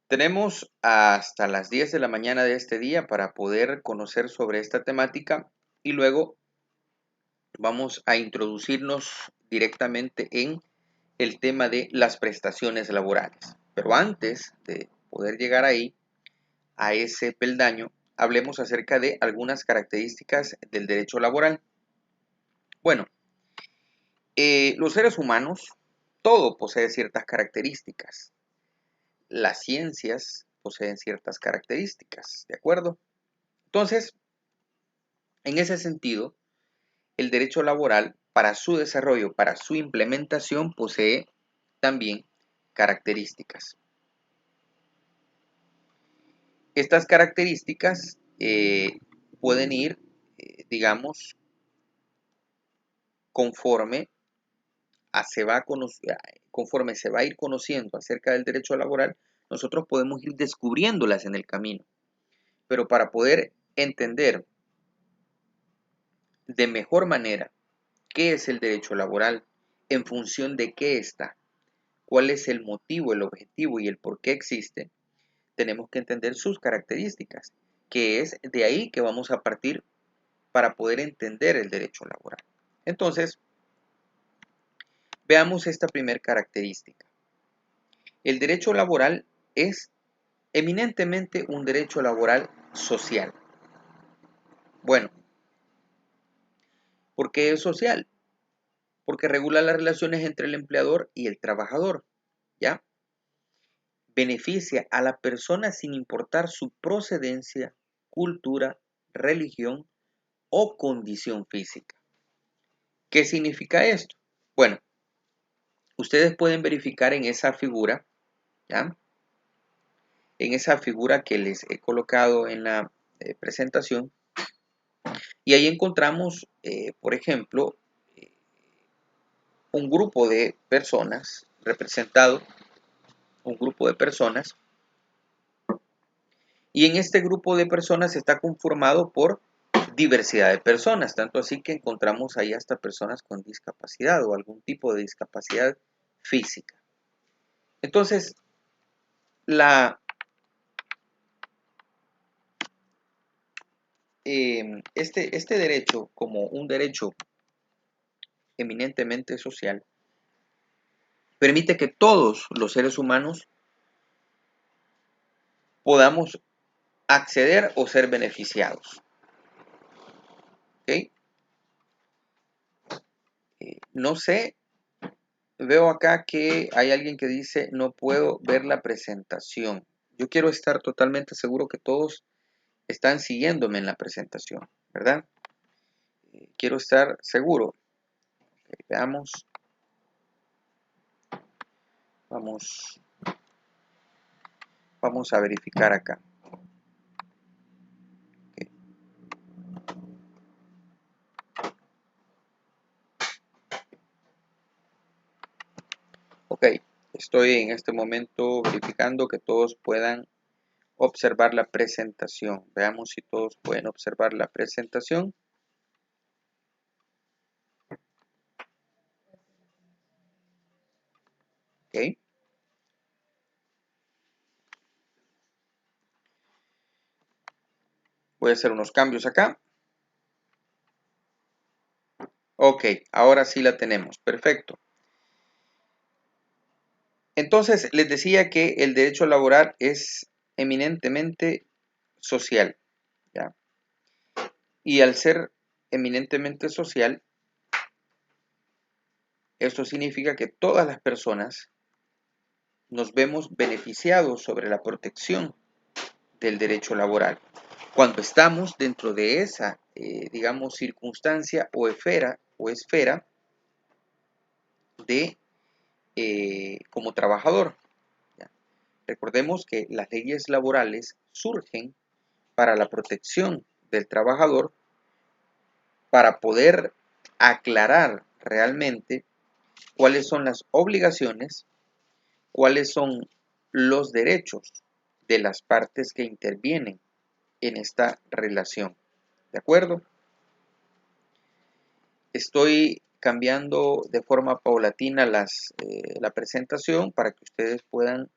Tenemos hasta las 10 de la mañana de este día para poder conocer sobre esta temática y luego vamos a introducirnos directamente en el tema de las prestaciones laborales. Pero antes de poder llegar ahí, a ese peldaño, hablemos acerca de algunas características del derecho laboral. Bueno, los seres humanos, todo posee ciertas características. Las ciencias poseen ciertas características, ¿de acuerdo? Entonces, en ese sentido, el derecho laboral, para su desarrollo, para su implementación, posee también características. Estas características pueden ir, digamos, conforme conforme se va a ir conociendo acerca del derecho laboral, nosotros podemos ir descubriéndolas en el camino. Pero para poder entender de mejor manera qué es el derecho laboral, en función de qué está, cuál es el motivo, el objetivo y el por qué existe, tenemos que entender sus características, que es de ahí que vamos a partir para poder entender el derecho laboral. Entonces, veamos esta primera característica. El derecho laboral es eminentemente un derecho laboral social. Bueno, ¿por qué es social? Porque regula las relaciones entre el empleador y el trabajador, ¿ya? Beneficia a la persona sin importar su procedencia, cultura, religión o condición física. ¿Qué significa esto? Bueno, ustedes pueden verificar en esa figura, ¿ya? En esa figura que les he colocado en la presentación, y ahí encontramos, por ejemplo, un grupo de personas, representado un grupo de personas, y en este grupo de personas está conformado por diversidad de personas, tanto así que encontramos ahí hasta personas con discapacidad o algún tipo de discapacidad física. Entonces, la, este derecho, como un derecho eminentemente social, permite que todos los seres humanos podamos acceder o ser beneficiados. ¿Okay? No sé, veo acá que hay alguien que dice no puedo ver la presentación. Yo quiero estar totalmente seguro que todos están siguiéndome en la presentación, ¿verdad? Quiero estar seguro. Veamos. Vamos a verificar acá. Ok, estoy en este momento verificando que todos puedan observar la presentación. Veamos si todos pueden observar la presentación. Ok. Voy a hacer unos cambios acá. Ok, ahora sí la tenemos. Perfecto. Entonces, les decía que el derecho laboral es eminentemente social, ¿ya? Y al ser eminentemente social, esto significa que todas las personas nos vemos beneficiados sobre la protección del derecho laboral. Cuando estamos dentro de esa, digamos, circunstancia o esfera de como trabajador. ¿Ya? Recordemos que las leyes laborales surgen para la protección del trabajador, para poder aclarar realmente cuáles son las obligaciones, cuáles son los derechos de las partes que intervienen en esta relación. ¿De acuerdo? Estoy cambiando de forma paulatina la presentación para que ustedes puedan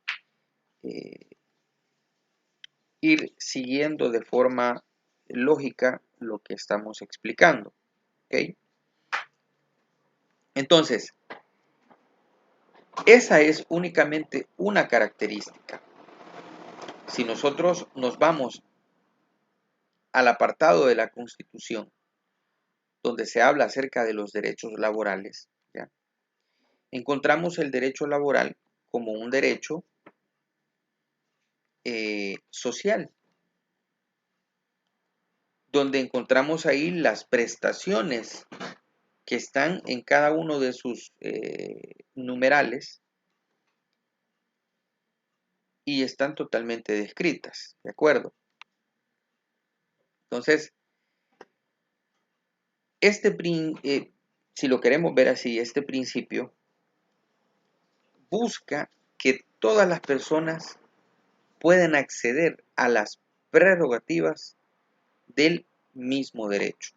siguiendo de forma lógica lo que estamos explicando. ¿Ok? Entonces, esa es únicamente una característica. Si nosotros nos vamos al apartado de la Constitución, donde se habla acerca de los derechos laborales, ¿ya? Encontramos el derecho laboral como un derecho social, donde encontramos ahí las prestaciones que están en cada uno de sus numerales y están totalmente descritas, ¿de acuerdo? Entonces, si lo queremos ver así, este principio busca que todas las personas puedan acceder a las prerrogativas del mismo derecho.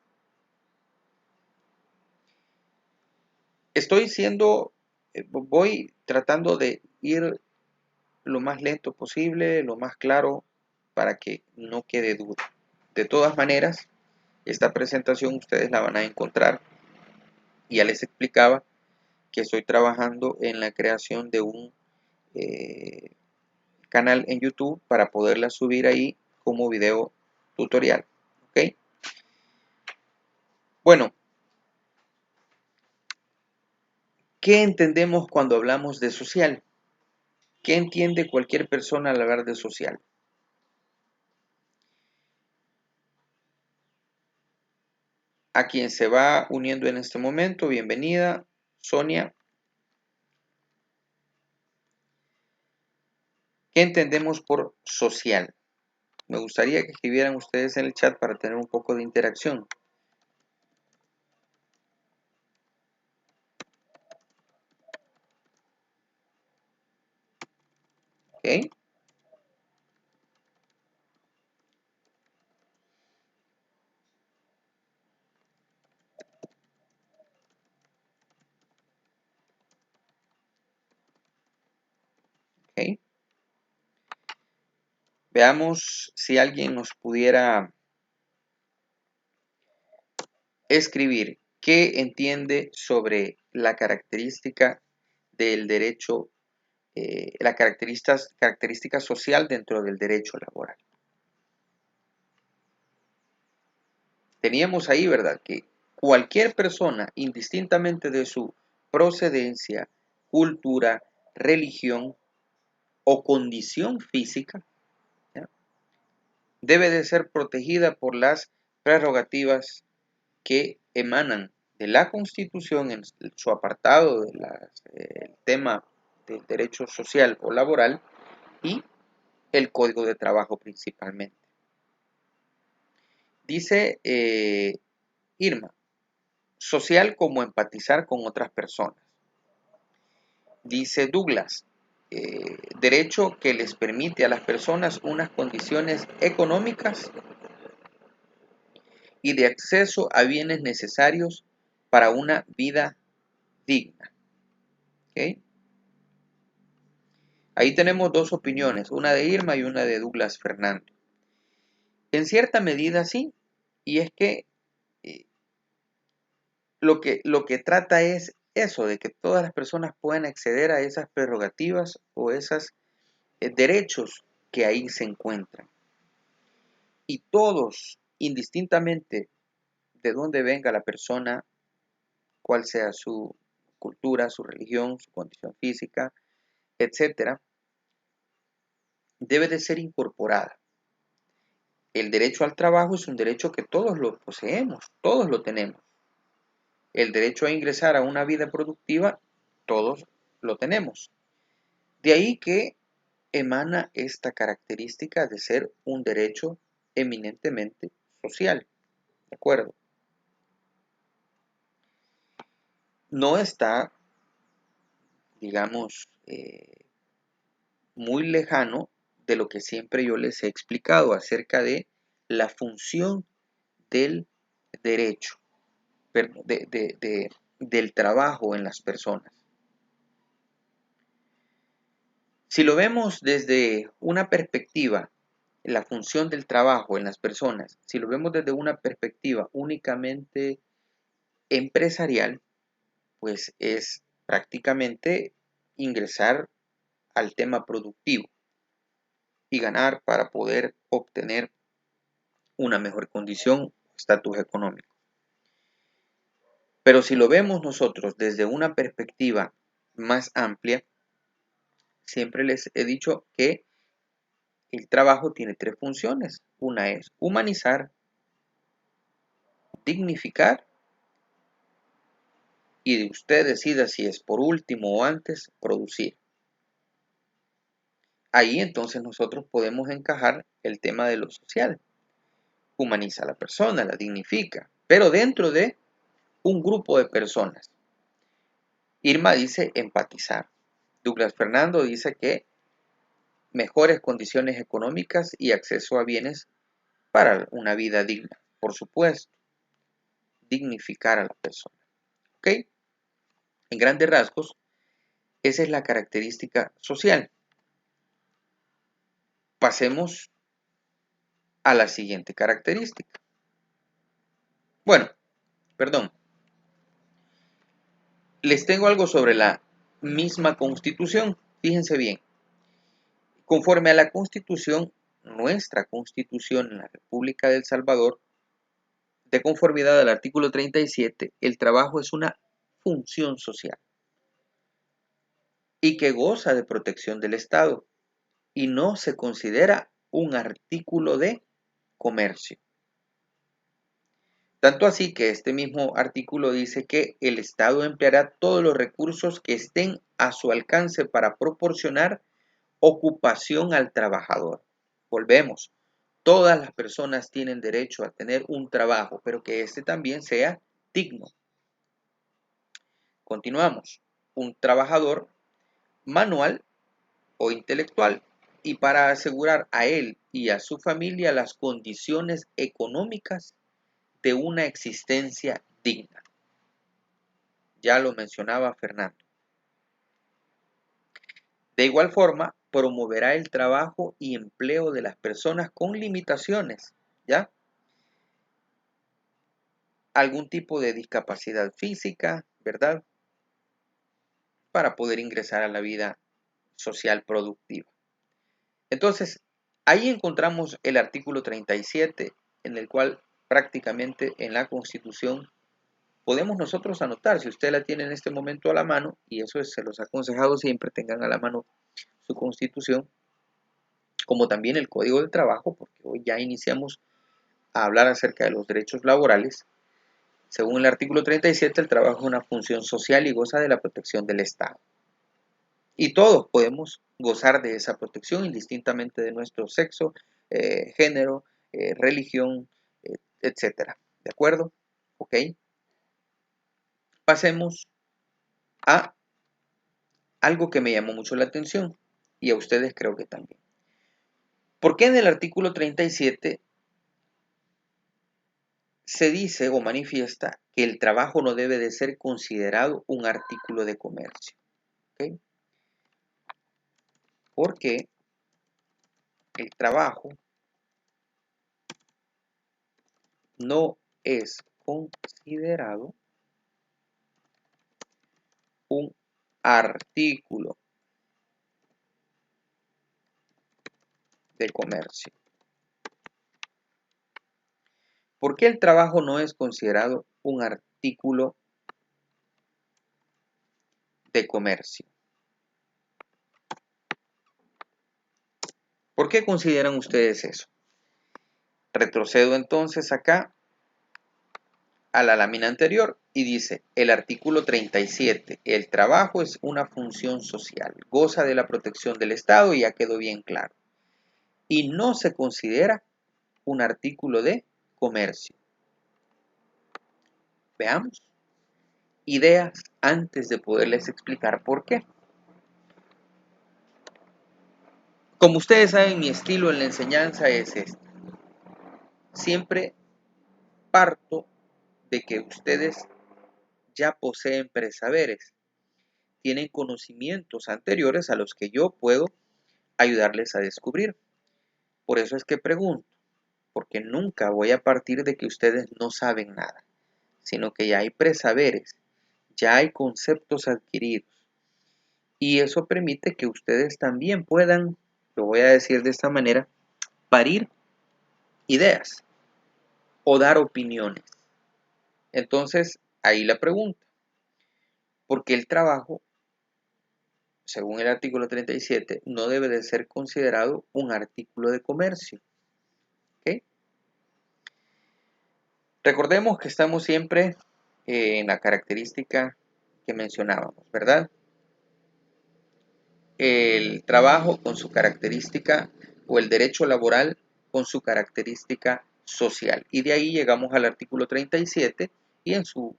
Voy tratando de ir lo más lento posible, lo más claro, para que no quede duda. De todas maneras, esta presentación ustedes la van a encontrar. Ya les explicaba que estoy trabajando en la creación de un canal en YouTube para poderla subir ahí como video tutorial. ¿Ok? Bueno, ¿qué entendemos cuando hablamos de social? ¿Qué entiende cualquier persona al hablar de social? A quien se va uniendo en este momento, bienvenida, Sonia. ¿Qué entendemos por social? Me gustaría que escribieran ustedes en el chat para tener un poco de interacción. ¿Ok? ¿Ok? Veamos si alguien nos pudiera escribir qué entiende sobre la característica del derecho, la característica social dentro del derecho laboral. Teníamos ahí, ¿verdad?, que cualquier persona, indistintamente de su procedencia, cultura, religión o condición física, ¿ya?, debe de ser protegida por las prerrogativas que emanan de la Constitución en su apartado del tema del derecho social o laboral y el Código de Trabajo principalmente. Dice Irma, social como empatizar con otras personas. Dice Douglas, derecho que les permite a las personas unas condiciones económicas y de acceso a bienes necesarios para una vida digna. ¿Okay? Ahí tenemos dos opiniones, una de Irma y una de Douglas Fernando. En cierta medida sí, y es que lo que trata es eso, de que todas las personas puedan acceder a esas prerrogativas o esos derechos que ahí se encuentran. Y todos, indistintamente de dónde venga la persona, cuál sea su cultura, su religión, su condición física, etcétera, debe de ser incorporada. El derecho al trabajo es un derecho que todos lo poseemos, todos lo tenemos. El derecho a ingresar a una vida productiva, todos lo tenemos. De ahí que emana esta característica de ser un derecho eminentemente social. ¿De acuerdo? No está, digamos, muy lejano de lo que siempre yo les he explicado acerca de la función del derecho, del trabajo en las personas. Si lo vemos desde una perspectiva la función del trabajo en las personas, si lo vemos desde una perspectiva únicamente empresarial, pues es prácticamente ingresar al tema productivo y ganar para poder obtener una mejor condición, estatus económico. Pero si lo vemos nosotros desde una perspectiva más amplia, siempre les he dicho que el trabajo tiene tres funciones. Una es humanizar, dignificar y usted decida si es por último o antes producir. Ahí entonces nosotros podemos encajar el tema de lo social. Humaniza a la persona, la dignifica, pero dentro de un grupo de personas. Irma dice empatizar. Douglas Fernando dice que mejores condiciones económicas y acceso a bienes para una vida digna. Por supuesto, dignificar a la persona. ¿Ok? En grandes rasgos, esa es la característica social. Pasemos a la siguiente característica. Bueno, perdón. Les tengo algo sobre la misma Constitución. Fíjense bien. Conforme a la Constitución, nuestra Constitución en la República de El Salvador, de conformidad al artículo 37, el trabajo es una función social y que goza de protección del Estado y no se considera un artículo de comercio. Tanto así que este mismo artículo dice que el Estado empleará todos los recursos que estén a su alcance para proporcionar ocupación al trabajador. Volvemos. Todas las personas tienen derecho a tener un trabajo, pero que éste también sea digno. Continuamos. Un trabajador manual o intelectual y para asegurar a él y a su familia las condiciones económicas de una existencia digna. Ya lo mencionaba Fernando. De igual forma, promoverá el trabajo y empleo de las personas con limitaciones, ¿ya? Algún tipo de discapacidad física, ¿verdad? Para poder ingresar a la vida social productiva. Entonces, ahí encontramos el artículo 37, en el cual prácticamente en la Constitución podemos nosotros anotar, si usted la tiene en este momento a la mano, y eso se los ha aconsejado siempre, tengan a la mano su Constitución, como también el Código del Trabajo, porque hoy ya iniciamos a hablar acerca de los derechos laborales. Según el artículo 37, el trabajo es una función social y goza de la protección del Estado. Y todos podemos gozar de esa protección indistintamente de nuestro sexo, género, religión, etc. ¿De acuerdo? ¿Ok? Pasemos a algo que me llamó mucho la atención y a ustedes creo que también. ¿Por qué en el artículo 37 se dice o manifiesta que el trabajo no debe de ser considerado un artículo de comercio? ¿Ok? Porque el trabajo no es considerado un artículo de comercio. ¿Por qué el trabajo no es considerado un artículo de comercio? ¿Por qué consideran ustedes eso? Retrocedo entonces acá a la lámina anterior y dice, el artículo 37, el trabajo es una función social, goza de la protección del Estado y ya quedó bien claro. Y no se considera un artículo de comercio. Veamos. Ideas antes de poderles explicar por qué. Como ustedes saben, mi estilo en la enseñanza es este. Siempre parto de que ustedes ya poseen presaberes, tienen conocimientos anteriores a los que yo puedo ayudarles a descubrir. Por eso es que pregunto, porque nunca voy a partir de que ustedes no saben nada, sino que ya hay presaberes, ya hay conceptos adquiridos. Y eso permite que ustedes también puedan, lo voy a decir de esta manera, parir ideas o dar opiniones. Entonces, ahí la pregunta, ¿por qué el trabajo, según el artículo 37, no debe de ser considerado un artículo de comercio? ¿Ok? Recordemos que estamos siempre en la característica que mencionábamos, ¿verdad? El trabajo con su característica o el derecho laboral con su característica social. Y de ahí llegamos al artículo 37 y en su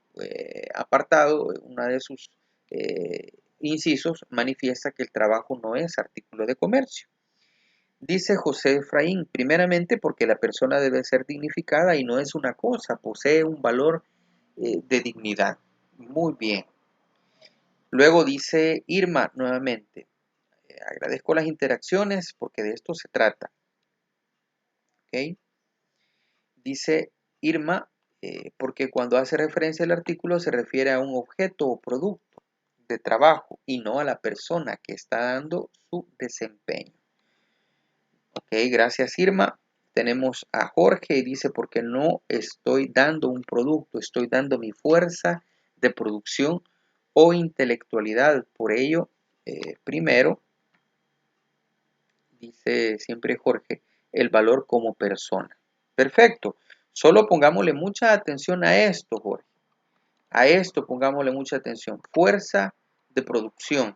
apartado, una de sus incisos, manifiesta que el trabajo no es artículo de comercio. Dice José Efraín, primeramente porque la persona debe ser dignificada y no es una cosa, posee un valor de dignidad. Muy bien. Luego dice Irma nuevamente, agradezco las interacciones porque de esto se trata. ¿Okay? Dice Irma, porque cuando hace referencia al artículo se refiere a un objeto o producto de trabajo y no a la persona que está dando su desempeño. Ok, gracias Irma. Tenemos a Jorge y dice, porque no estoy dando un producto, estoy dando mi fuerza de producción o intelectualidad. Por ello, primero, dice siempre Jorge, el valor como persona. Perfecto. Solo pongámosle mucha atención a esto, Jorge. A esto pongámosle mucha atención. Fuerza de producción.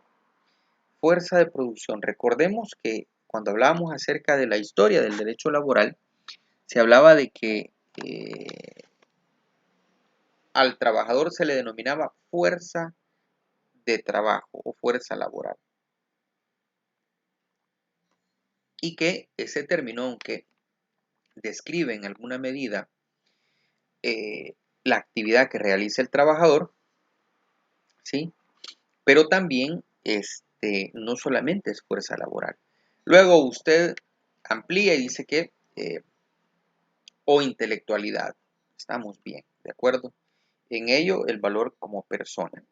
Fuerza de producción. Recordemos que cuando hablábamos acerca de la historia del derecho laboral, se hablaba de que al trabajador se le denominaba fuerza de trabajo o fuerza laboral. Y que ese término, aunque describe en alguna medida la actividad que realiza el trabajador, ¿sí? Pero también no solamente es fuerza laboral. Luego usted amplía y dice que o intelectualidad. Estamos bien, ¿de acuerdo? En ello el valor como persona.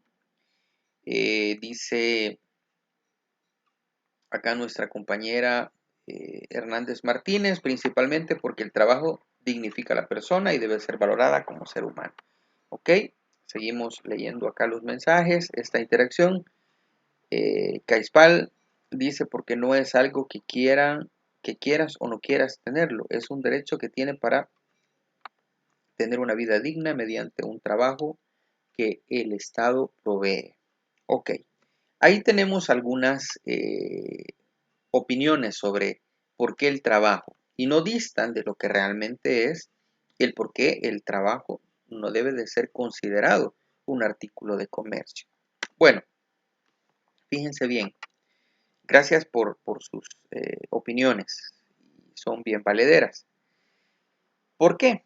Dice acá nuestra compañera Hernández Martínez, principalmente porque el trabajo dignifica a la persona y debe ser valorada como ser humano. ¿Ok? Seguimos leyendo acá los mensajes, esta interacción. Caispal dice porque no es algo que quieras o no quieras tenerlo, es un derecho que tiene para tener una vida digna mediante un trabajo que el Estado provee. Ok, ahí tenemos algunas opiniones sobre por qué el trabajo y no distan de lo que realmente es el por qué el trabajo no debe de ser considerado un artículo de comercio. Bueno, fíjense bien, gracias por sus opiniones, son bien valederas. ¿Por qué?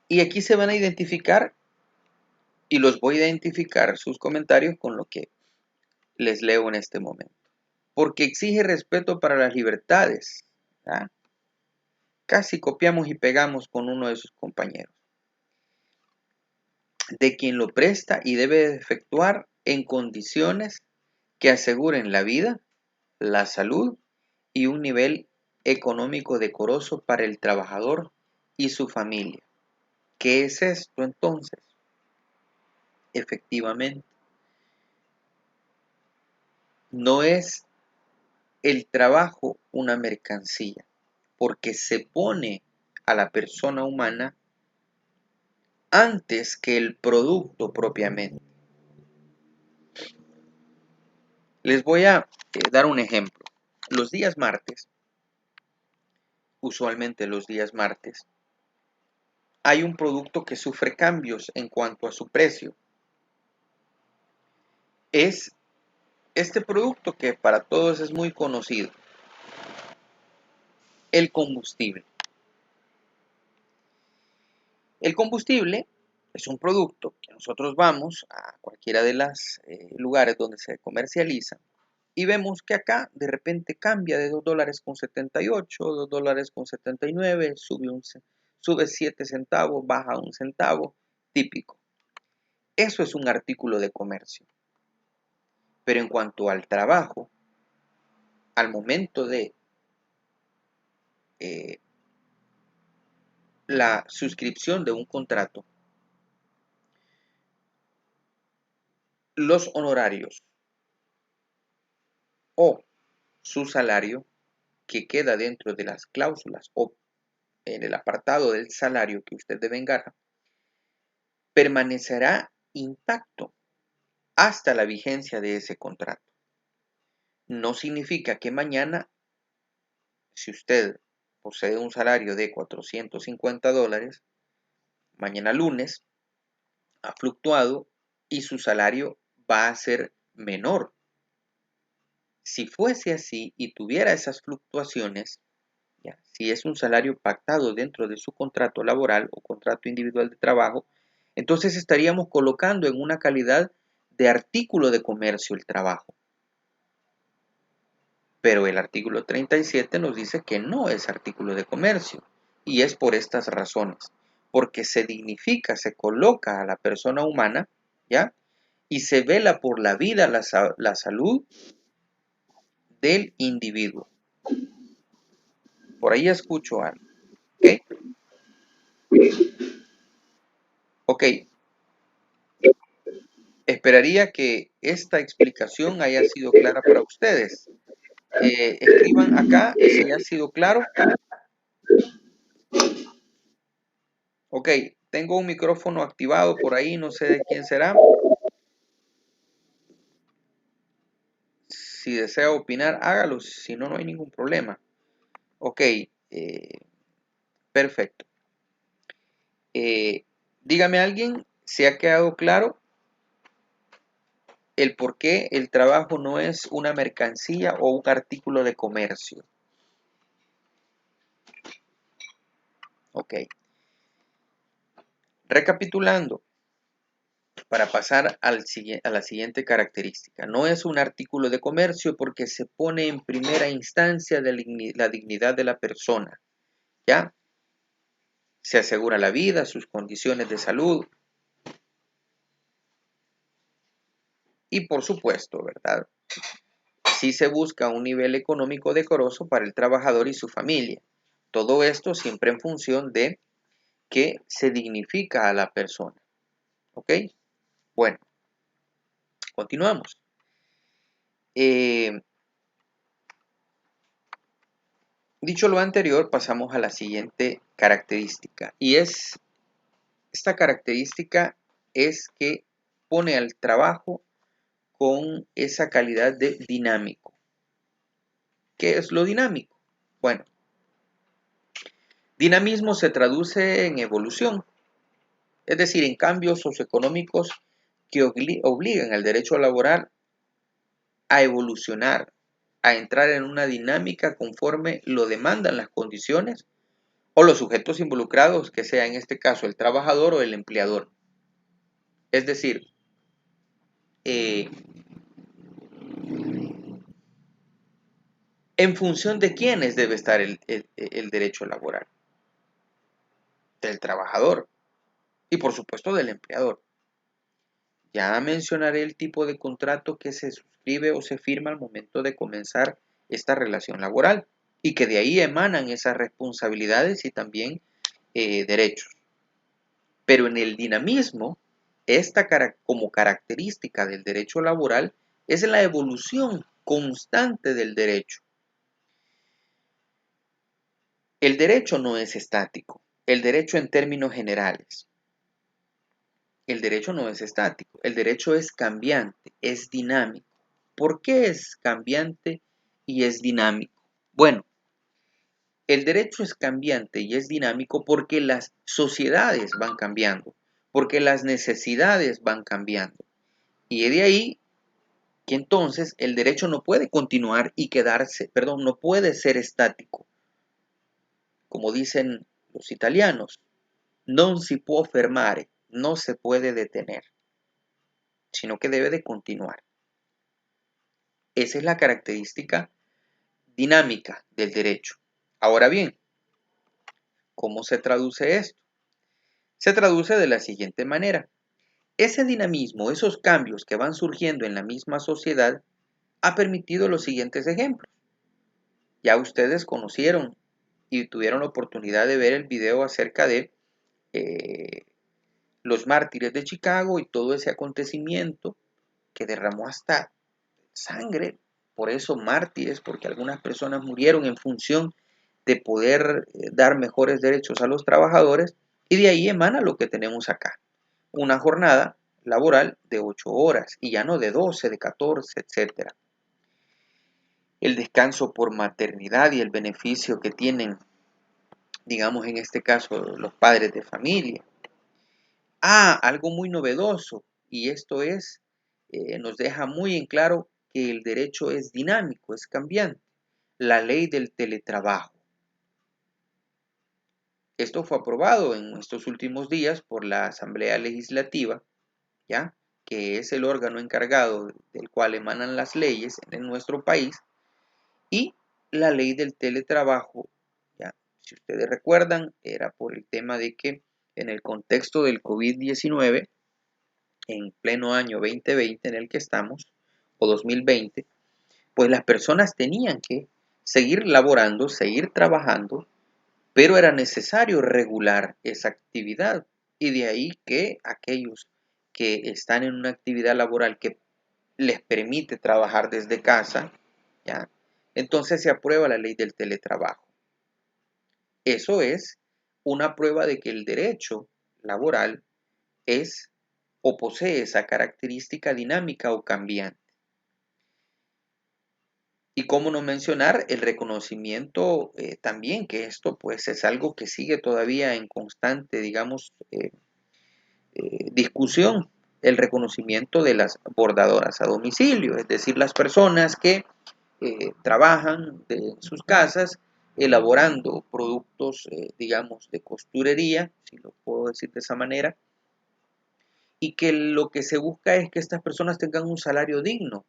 Y aquí se van a identificar y los voy a identificar sus comentarios con lo que les leo en este momento. Porque exige respeto para las libertades. ¿Ah? Casi copiamos y pegamos con uno de sus compañeros. De quien lo presta y debe efectuar en condiciones que aseguren la vida, la salud y un nivel económico decoroso para el trabajador y su familia. ¿Qué es esto entonces? Efectivamente, no es el trabajo una mercancía, porque se pone a la persona humana antes que el producto propiamente. Les voy a dar un ejemplo. Los días martes, usualmente los días martes, hay un producto que sufre cambios en cuanto a su precio. Es este producto que para todos es muy conocido, el combustible. El combustible es un producto que nosotros vamos a cualquiera de los lugares donde se comercializa Y vemos que acá de repente cambia de $2.78, $2.79, sube 7 centavos, baja 1 centavo, típico. Eso es un artículo de comercio. Pero en cuanto al trabajo, al momento de la suscripción de un contrato, los honorarios o su salario que queda dentro de las cláusulas o en el apartado del salario que usted devenga, permanecerá intacto hasta la vigencia de ese contrato. No significa que mañana, si usted posee un salario de $450, mañana lunes ha fluctuado y su salario va a ser menor. Si fuese así y tuviera esas fluctuaciones, ¿ya? Si es un salario pactado dentro de su contrato laboral o contrato individual de trabajo, entonces estaríamos colocando en una calidad de artículo de comercio el trabajo. Pero el artículo 37 nos dice que no es artículo de comercio y es por estas razones, porque se dignifica, se coloca a la persona humana, ¿ya? Y se vela por la vida, la salud del individuo. Por ahí escucho algo, ¿ok? Ok, esperaría que esta explicación haya sido clara para ustedes. Escriban acá si ha sido claro. Ok, tengo un micrófono activado por ahí, no sé de quién será. Si desea opinar, hágalo, si no, no hay ningún problema. Ok, perfecto. Dígame alguien si ha quedado claro el por qué el trabajo no es una mercancía o un artículo de comercio. Ok. Recapitulando, para pasar a la siguiente característica. No es un artículo de comercio porque se pone en primera instancia de la dignidad de la persona. ¿Ya? Se asegura la vida, sus condiciones de salud. Y por supuesto, ¿verdad? Sí se busca un nivel económico decoroso para el trabajador y su familia. Todo esto siempre en función de que se dignifica a la persona. ¿Ok? Bueno, continuamos. Dicho lo anterior, pasamos a la siguiente característica. Y esta característica es que pone al trabajo con esa calidad de dinámico. ¿Qué es lo dinámico? Bueno, dinamismo se traduce en evolución, es decir, en cambios socioeconómicos que obligan al derecho laboral a evolucionar, a entrar en una dinámica conforme lo demandan las condiciones o los sujetos involucrados, que sea en este caso el trabajador o el empleador. Es decir, en función de quiénes debe estar el derecho laboral, del trabajador y por supuesto del empleador. Ya mencionaré el tipo de contrato que se suscribe o se firma al momento de comenzar esta relación laboral y que de ahí emanan esas responsabilidades y también derechos. Pero en el dinamismo, como característica del derecho laboral es la evolución constante del derecho. El derecho no es estático, el derecho en términos generales. El derecho no es estático, el derecho es cambiante, es dinámico. ¿Por qué es cambiante y es dinámico? Bueno, el derecho es cambiante y es dinámico porque las sociedades van cambiando, porque las necesidades van cambiando. Y de ahí que entonces el derecho no puede continuar y no puede ser estático. Como dicen los italianos, non si può fermare, no se puede detener, sino que debe de continuar. Esa es la característica dinámica del derecho. Ahora bien, ¿cómo se traduce esto? Se traduce de la siguiente manera. Ese dinamismo, esos cambios que van surgiendo en la misma sociedad, ha permitido los siguientes ejemplos. Ya ustedes conocieron y tuvieron la oportunidad de ver el video acerca de eh, los mártires de Chicago y todo ese acontecimiento que derramó hasta sangre. Por eso mártires, porque algunas personas murieron en función de poder dar mejores derechos a los trabajadores, y de ahí emana lo que tenemos acá. Una jornada laboral de 8 horas y ya no de 12, de 14, etcétera. El descanso por maternidad y el beneficio que tienen, digamos en este caso, los padres de familia. Algo muy novedoso, y esto es, nos deja muy en claro que el derecho es dinámico, es cambiante. La ley del teletrabajo. Esto fue aprobado en estos últimos días por la Asamblea Legislativa, ¿ya? Que es el órgano encargado del cual emanan las leyes en nuestro país, y la ley del teletrabajo, ¿ya? Si ustedes recuerdan, era por el tema de que en el contexto del COVID-19, en pleno año 2020 en el que estamos, o 2020, pues las personas tenían que seguir laborando, seguir trabajando, pero era necesario regular esa actividad. Y de ahí que aquellos que están en una actividad laboral que les permite trabajar desde casa, ¿ya? Entonces se aprueba la ley del teletrabajo. Eso es una prueba de que el derecho laboral es o posee esa característica dinámica o cambiante. Y cómo no mencionar el reconocimiento también, que esto pues es algo que sigue todavía en constante, digamos, discusión, el reconocimiento de las bordadoras a domicilio, es decir, las personas que trabajan en sus casas elaborando productos, digamos, de costurería, si lo puedo decir de esa manera, y que lo que se busca es que estas personas tengan un salario digno,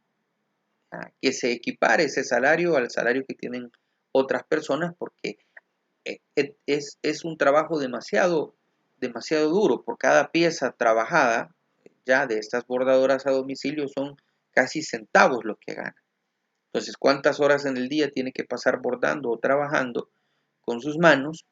que se equipare ese salario al salario que tienen otras personas, porque es un trabajo demasiado duro. Por cada pieza trabajada ya de estas bordadoras a domicilio son casi centavos lo que ganan. Entonces, ¿cuántas horas en el día tiene que pasar bordando o trabajando con sus manos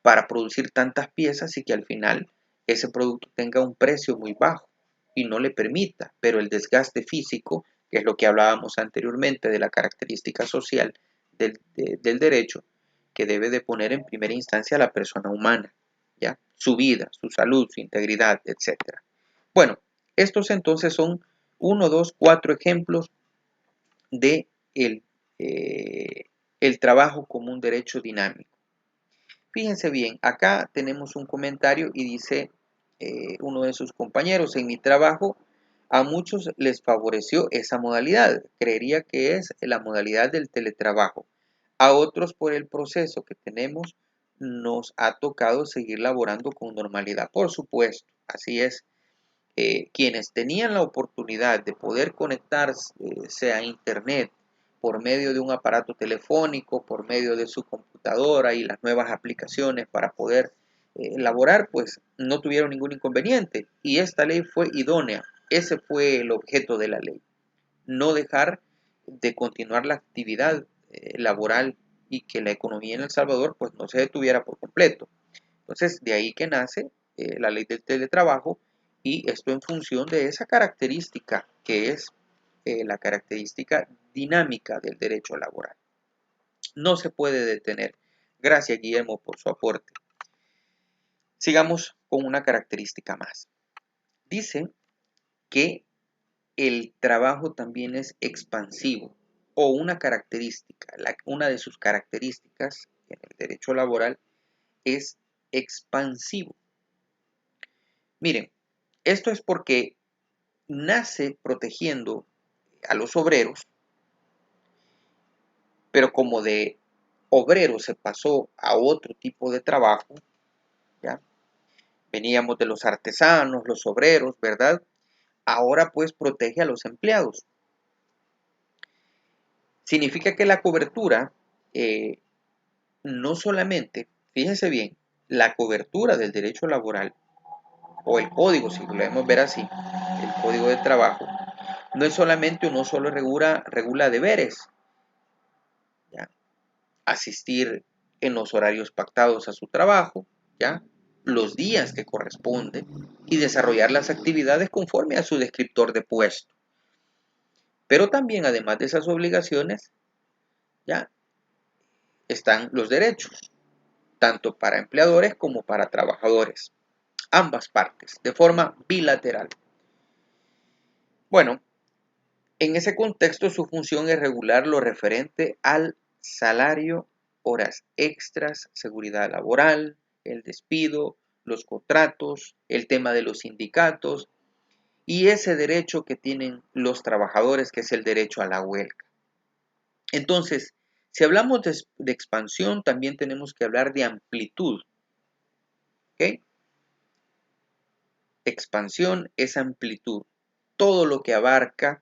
para producir tantas piezas y que al final ese producto tenga un precio muy bajo y no le permita? Pero el desgaste físico, que es lo que hablábamos anteriormente de la característica social del derecho, que debe de poner en primera instancia a la persona humana, ¿ya? Su vida, su salud, su integridad, etc. Bueno, estos entonces son 1, 2, 4 ejemplos de el trabajo como un derecho dinámico. Fíjense bien, acá tenemos un comentario y dice uno de sus compañeros: en mi trabajo a muchos les favoreció esa modalidad, creería que es la modalidad del teletrabajo. A otros, por el proceso que tenemos, nos ha tocado seguir laborando con normalidad. Por supuesto, así es. Quienes tenían la oportunidad de poder conectarse a internet por medio de un aparato telefónico, por medio de su computadora y las nuevas aplicaciones para poder elaborar, pues no tuvieron ningún inconveniente, y esta ley fue idónea. Ese fue el objeto de la ley: no dejar de continuar la actividad laboral, y que la economía en El Salvador pues no se detuviera por completo. Entonces, de ahí que nace la ley del teletrabajo, y esto en función de esa característica que es la característica dinámica del derecho laboral. No se puede detener. Gracias, Guillermo, por su aporte. Sigamos con una característica más. Dice que el trabajo también es expansivo, o una característica, una de sus características en el derecho laboral es expansivo. Miren, esto es porque nace protegiendo a los obreros, pero como de obrero se pasó a otro tipo de trabajo, ¿ya? Veníamos de los artesanos, los obreros, ¿verdad? Ahora pues protege a los empleados. Significa que la cobertura, no solamente, fíjense bien, la cobertura del derecho laboral, o el código, si lo debemos ver así, el código de trabajo, no es solamente o no solo regula deberes, ¿ya? Asistir en los horarios pactados a su trabajo, ¿ya? Los días que corresponden y desarrollar las actividades conforme a su descriptor de puesto. Pero también, además de esas obligaciones, ¿ya? Están los derechos, tanto para empleadores como para trabajadores, ambas partes, de forma bilateral. Bueno, en ese contexto su función es regular lo referente al salario, horas extras, seguridad laboral, el despido, los contratos, el tema de los sindicatos y ese derecho que tienen los trabajadores, que es el derecho a la huelga. Entonces, si hablamos de expansión, también tenemos que hablar de amplitud. ¿Ok? Expansión es amplitud, todo lo que abarca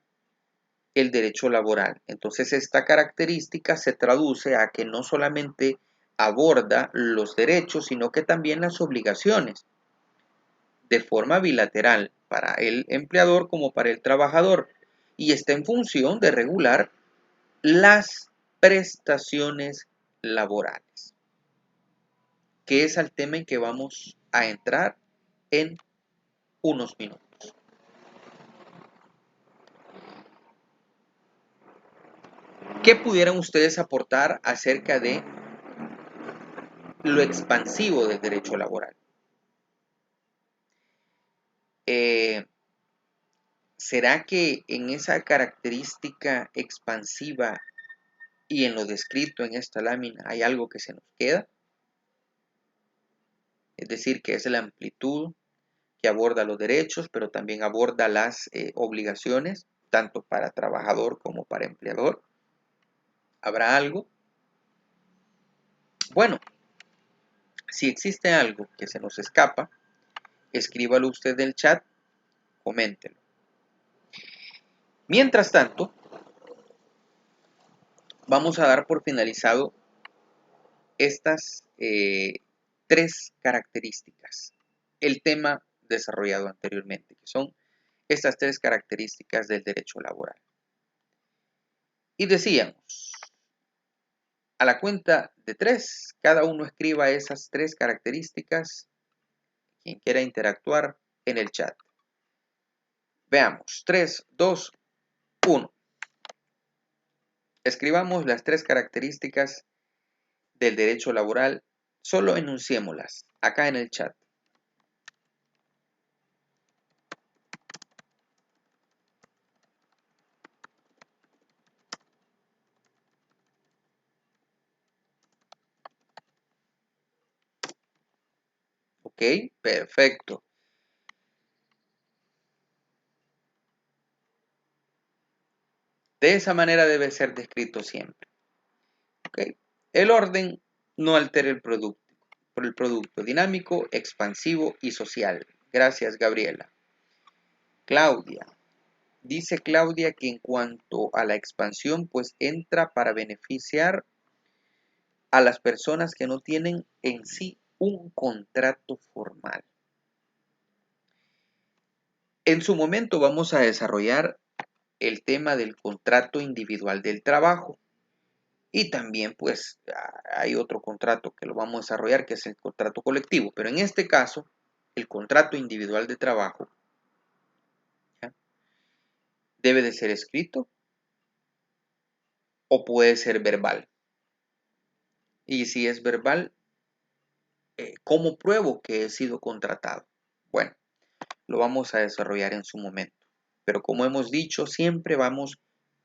el derecho laboral. Entonces, esta característica se traduce a que no solamente aborda los derechos, sino que también las obligaciones, de forma bilateral, para el empleador como para el trabajador, y está en función de regular las prestaciones laborales, que es el tema en que vamos a entrar en unos minutos. ¿Qué pudieran ustedes aportar acerca de lo expansivo del derecho laboral? ¿Será que en esa característica expansiva y en lo descrito en esta lámina hay algo que se nos queda? Es decir, que es la amplitud que aborda los derechos, pero también aborda las obligaciones, tanto para trabajador como para empleador. ¿Habrá algo? Bueno, si existe algo que se nos escapa, escríbalo usted en el chat, coméntelo. Mientras tanto, vamos a dar por finalizado estas tres características. El tema desarrollado anteriormente, que son estas tres características del derecho laboral. Y decíamos, a la cuenta de tres, cada uno escriba esas tres características, quien quiera interactuar en el chat. Veamos, 3, 2, 1. Escribamos las tres características del derecho laboral, solo enunciémoslas acá en el chat. Ok, perfecto. De esa manera debe ser descrito siempre. ¿Okay? El orden no altera el producto dinámico, expansivo y social. Gracias, Gabriela. Claudia. Dice Claudia que en cuanto a la expansión, pues entra para beneficiar a las personas que no tienen en sí un contrato formal. En su momento vamos a desarrollar el tema del contrato individual del trabajo. Y también pues hay otro contrato que lo vamos a desarrollar, que es el contrato colectivo. Pero en este caso, el contrato individual de trabajo, ¿ya?, debe de ser escrito o puede ser verbal. Y si es verbal, ¿cómo pruebo que he sido contratado? Bueno, lo vamos a desarrollar en su momento. Pero como hemos dicho, siempre vamos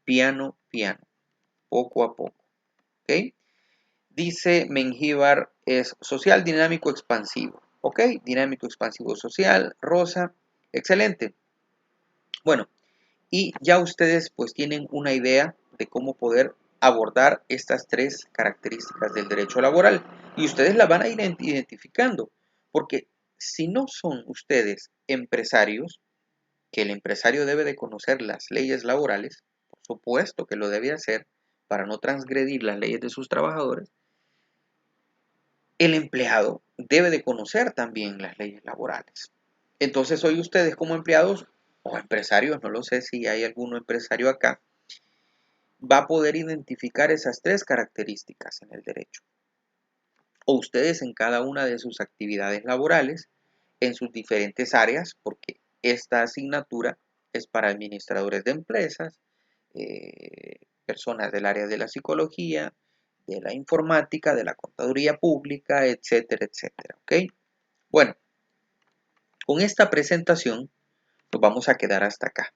piano, piano, poco a poco. ¿Ok? Dice Mengíbar, es social, dinámico, expansivo. ¿Ok? Dinámico, expansivo, social. Rosa, excelente. Bueno, y ya ustedes pues tienen una idea de cómo poder abordar estas tres características del derecho laboral. Y ustedes la van a ir identificando. Porque si no son ustedes empresarios, que el empresario debe de conocer las leyes laborales, por supuesto que lo debe hacer, para no transgredir las leyes de sus trabajadores, el empleado debe de conocer también las leyes laborales. Entonces hoy ustedes como empleados o empresarios, no lo sé si hay algún empresario acá, va a poder identificar esas tres características en el derecho. O ustedes en cada una de sus actividades laborales, en sus diferentes áreas, porque esta asignatura es para administradores de empresas, personas del área de la psicología, de la informática, de la contaduría pública, etcétera, etcétera. ¿Ok? Bueno, con esta presentación nos vamos a quedar hasta acá.